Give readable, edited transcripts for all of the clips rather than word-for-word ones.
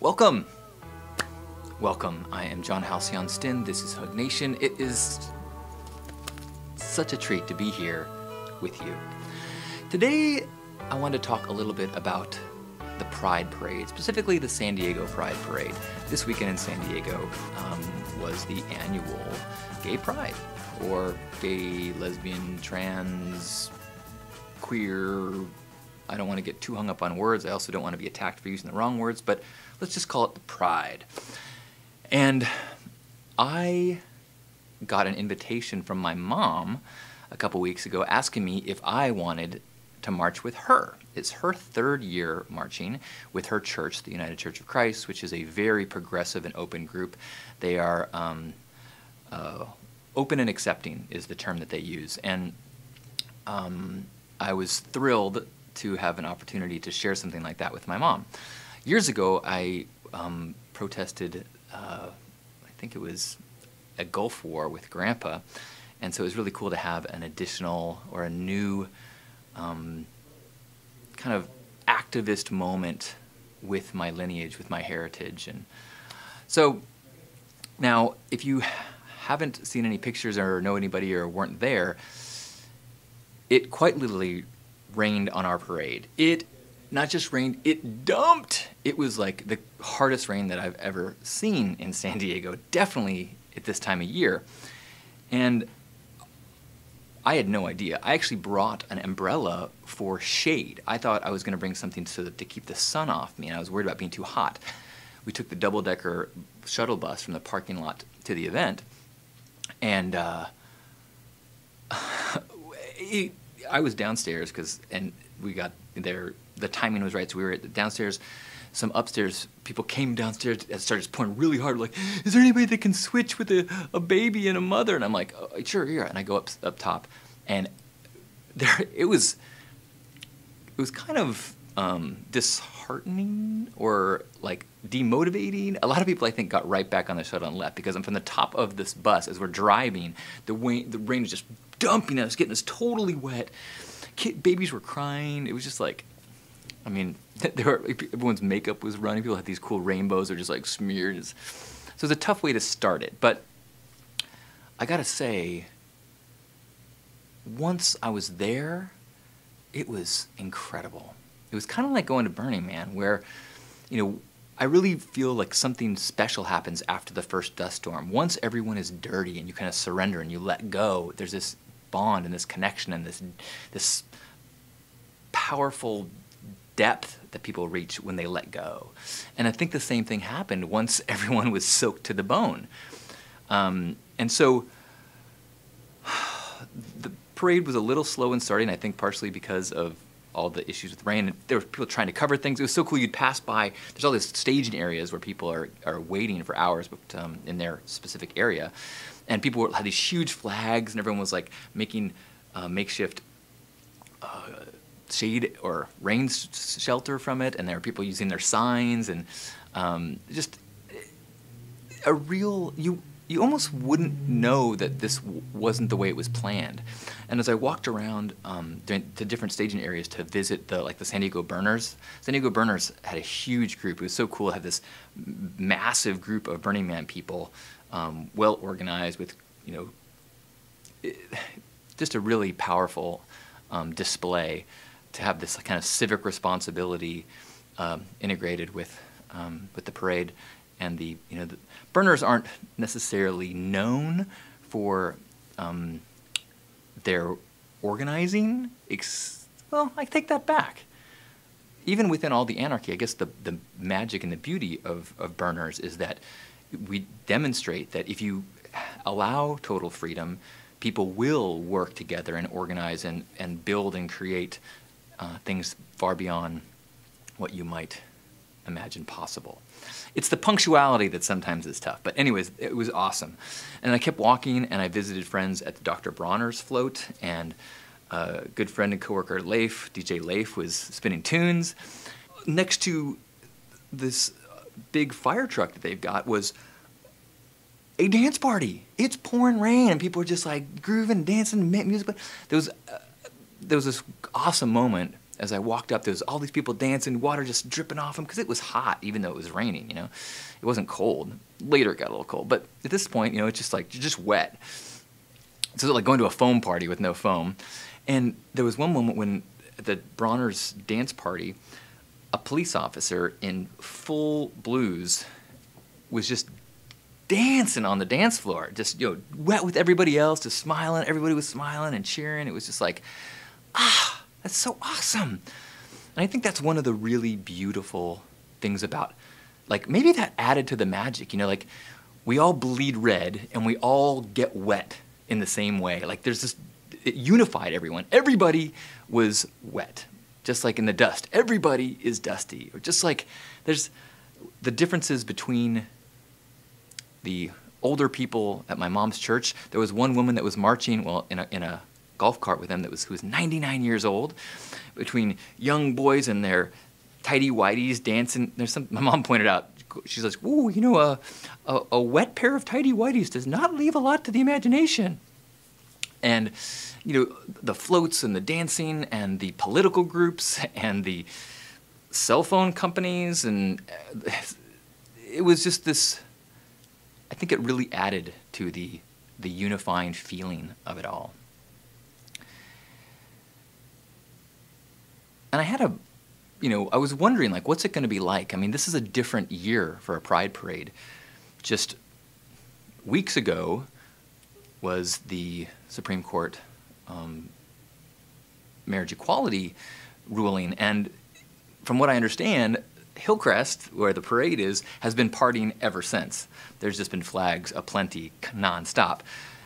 Welcome! Welcome. I am John Halcyon Stinn. This is Hug Nation. It is such a treat to be here with you. Today, I want to talk a little bit about the Pride Parade, specifically the San Diego Pride Parade. This weekend in San Diego was the annual Gay Pride, or gay, lesbian, trans, queer. I don't want to get too hung up on words. I also don't want to be attacked for using the wrong words, but let's just call it the Pride. And I got an invitation from my mom a couple weeks ago asking me if I wanted to march with her. It's her third year marching with her church, the United Church of Christ, which is a very progressive and open group. They are open and accepting is the term that they use. And I was thrilled to have an opportunity to share something like that with my mom. Years ago, I protested, I think it was a Gulf War with Grandpa, and so it was really cool to have an additional or a new kind of activist moment with my lineage, with my heritage. And so now, if you haven't seen any pictures or know anybody or weren't there, it quite literally rained on our parade. It not just rained, it dumped. It was like the hardest rain that I've ever seen in San Diego, definitely at this time of year. And I had no idea. I actually brought an umbrella for shade. I thought I was going to bring something to keep the sun off me, and I was worried about being too hot. We took the double-decker shuttle bus from the parking lot to the event, and I was downstairs and we got there. The timing was right, so we were downstairs. Some upstairs people came downstairs and started pouring really hard, like, is there anybody that can switch with a baby and a mother? And I'm like, oh, sure, here. And I go up top, and there it was kind of disheartening or like demotivating. A lot of people, I think, got right back on the shuttle and left, because I'm from the top of this bus as we're driving. The rain is just dumping us, getting us totally wet. Babies were crying. It was just like, I mean, everyone's makeup was running. People had these cool rainbows. They're just like smeared. So it was a tough way to start it. But I gotta say, once I was there, it was incredible. It was kind of like going to Burning Man, where, you know, I really feel like something special happens after the first dust storm. Once everyone is dirty and you kind of surrender and you let go, there's this bond and this connection and this powerful depth that people reach when they let go. And I think the same thing happened once everyone was soaked to the bone. And so the parade was a little slow in starting, I think partially because of all the issues with rain. There were people trying to cover things. It was so cool. You'd pass by. There's all these staging areas where people are waiting for hours in their specific area. And people had these huge flags, and everyone was like making makeshift shade or rain shelter from it. And there were people using their signs, and just a real, you almost wouldn't know that this wasn't the way it was planned. And as I walked around to different staging areas to visit the San Diego Burners, San Diego Burners had a huge group. It was so cool to have this massive group of Burning Man people, well organized with, you know, just a really powerful display to have this kind of civic responsibility integrated with the parade. And the Burners aren't necessarily known for their organizing. Well, I take that back. Even within all the anarchy, I guess the magic and the beauty of Burners is that we demonstrate that if you allow total freedom, people will work together and organize and build and create things far beyond what you might imagine possible. It's the punctuality that sometimes is tough. But anyways, it was awesome. And I kept walking, and I visited friends at the Dr. Bronner's float, and a good friend and coworker, Leif, DJ Leif, was spinning tunes. Next to this big fire truck that they've got was a dance party. It's pouring rain, and people are just like grooving, dancing, music. But there was this awesome moment as I walked up, there was all these people dancing, water just dripping off them, because it was hot, even though it was raining, you know. It wasn't cold. Later it got a little cold, but at this point, you know, it's just like, you're just wet. So like going to a foam party with no foam. And there was one moment when at the Bronner's dance party, a police officer in full blues was just dancing on the dance floor, just, you know, wet with everybody else, just smiling. Everybody was smiling and cheering. It was just like, ah, that's so awesome. And I think that's one of the really beautiful things about, like, maybe that added to the magic, you know, like, we all bleed red and we all get wet in the same way. Like, there's this, it unified everyone. Everybody was wet, just like in the dust. Everybody is dusty. Or just like there's the differences between the older people at my mom's church. There was one woman that was marching, well, in a golf cart with them who was 99 years old, between young boys and their tighty-whities dancing. My mom pointed out, she's like, ooh, you know, a wet pair of tighty-whities does not leave a lot to the imagination. And, you know, the floats and the dancing and the political groups and the cell phone companies, and it was just this, I think it really added to the unifying feeling of it all. And I had I was wondering, like, what's it going to be like? I mean, this is a different year for a Pride Parade. Just weeks ago was the Supreme Court marriage equality ruling, and from what I understand, Hillcrest, where the parade is, has been partying ever since. There's just been flags aplenty, nonstop.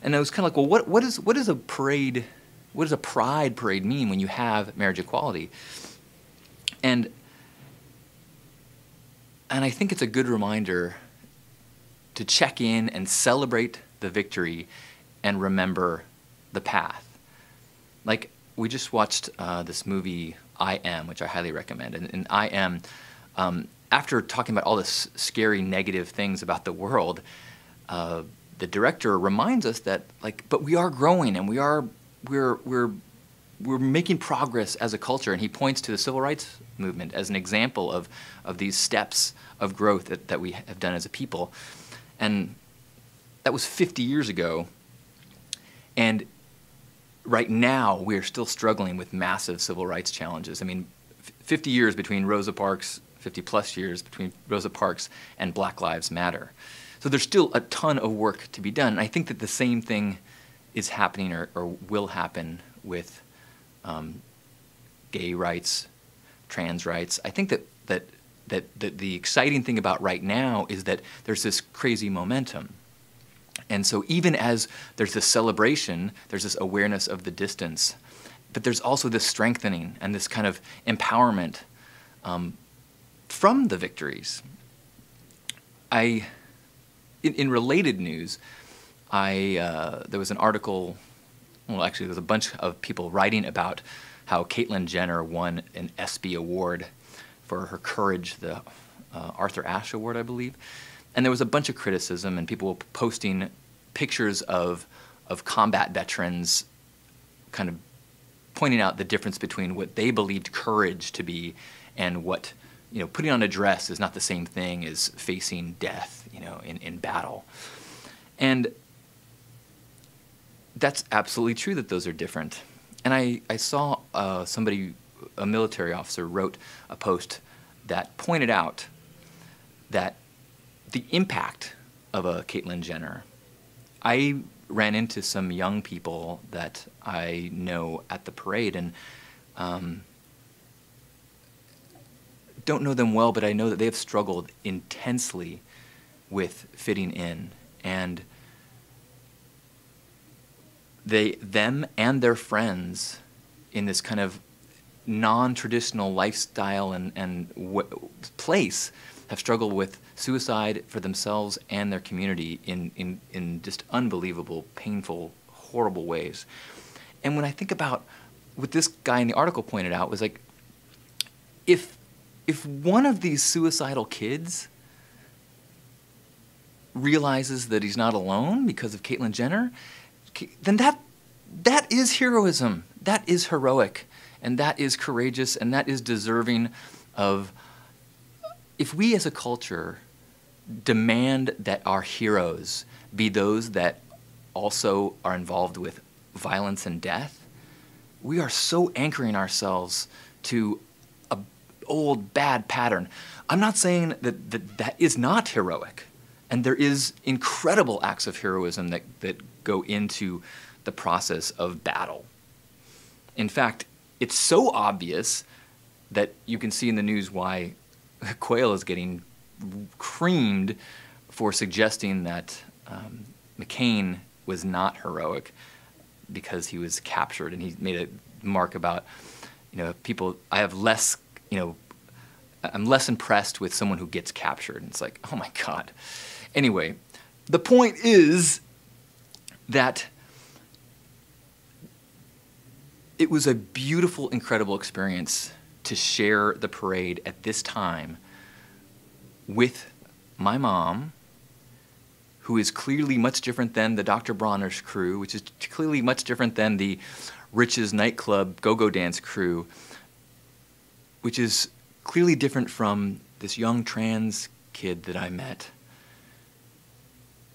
And I was kind of like, well, what is a parade? What does a Pride Parade mean when you have marriage equality? And I think it's a good reminder to check in and celebrate the victory and remember the path. Like, we just watched this movie, I Am, which I highly recommend. And in I Am, after talking about all this scary negative things about the world, the director reminds us that, like, but we are growing and we're making progress as a culture, and he points to the civil rights movement as an example of these steps of growth that we have done as a people. And that was 50 years ago, and right now we're still struggling with massive civil rights challenges. I mean, 50 years between Rosa Parks, 50 plus years between Rosa Parks and Black Lives Matter. So there's still a ton of work to be done, and I think that the same thing is happening or will happen with gay rights, trans rights. I think that the exciting thing about right now is that there's this crazy momentum. And so even as there's this celebration, there's this awareness of the distance, but there's also this strengthening and this kind of empowerment from the victories. In related news, there was an article, well, actually there was a bunch of people writing about how Caitlyn Jenner won an ESPY award for her courage, the Arthur Ashe Award, I believe. And there was a bunch of criticism, and people were posting pictures of combat veterans kind of pointing out the difference between what they believed courage to be and what, you know, putting on a dress is not the same thing as facing death, you know, in battle. And that's absolutely true that those are different. And I saw a military officer wrote a post that pointed out that the impact of a Caitlyn Jenner. I ran into some young people that I know at the parade, and don't know them well, but I know that they have struggled intensely with fitting in, and them and their friends in this kind of non-traditional lifestyle and place have struggled with suicide for themselves and their community in just unbelievable, painful, horrible ways. And when I think about what this guy in the article pointed out was like, if one of these suicidal kids realizes that he's not alone because of Caitlyn Jenner, then that is heroism. That is heroic. And that is courageous, and that is deserving of, if we as a culture demand that our heroes be those that also are involved with violence and death, we are so anchoring ourselves to an old bad pattern. I'm not saying that is not heroic, and there is incredible acts of heroism that go into the process of battle. In fact, it's so obvious that you can see in the news why Quayle is getting creamed for suggesting that McCain was not heroic because he was captured, and he made a mark about, people. I have less, I'm less impressed with someone who gets captured. And it's like, oh my God. Anyway, the point is that it was a beautiful, incredible experience to share the parade at this time with my mom, who is clearly much different than the Dr. Bronner's crew, which is clearly much different than the Rich's nightclub go-go dance crew, which is clearly different from this young trans kid that I met.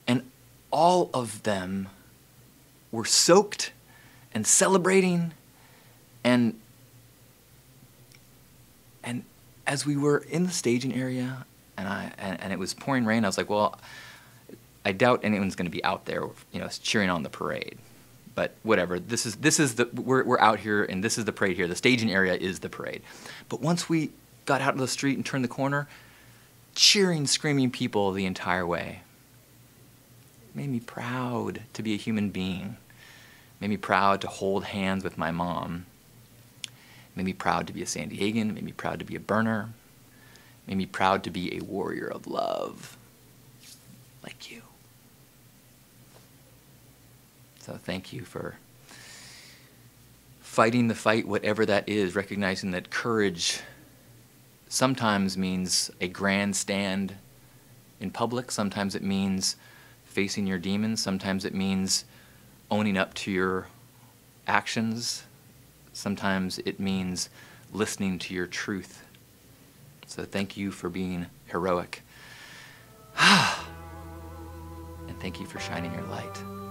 And all of them were soaked and celebrating, and as we were in the staging area and it was pouring rain, I was like, well, I doubt anyone's going to be out there, cheering on the parade. But whatever. This is we're out here, and this is the parade here. The staging area is the parade. But once we got out of the street and turned the corner, cheering, screaming people the entire way. Made me proud to be a human being. Made me proud to hold hands with my mom. Made me proud to be a San Diegan. Made me proud to be a burner. Made me proud to be a warrior of love, like you. So thank you for fighting the fight, whatever that is, recognizing that courage sometimes means a grandstand in public. Sometimes it means facing your demons. Sometimes it means owning up to your actions. Sometimes it means listening to your truth. So thank you for being heroic. And thank you for shining your light.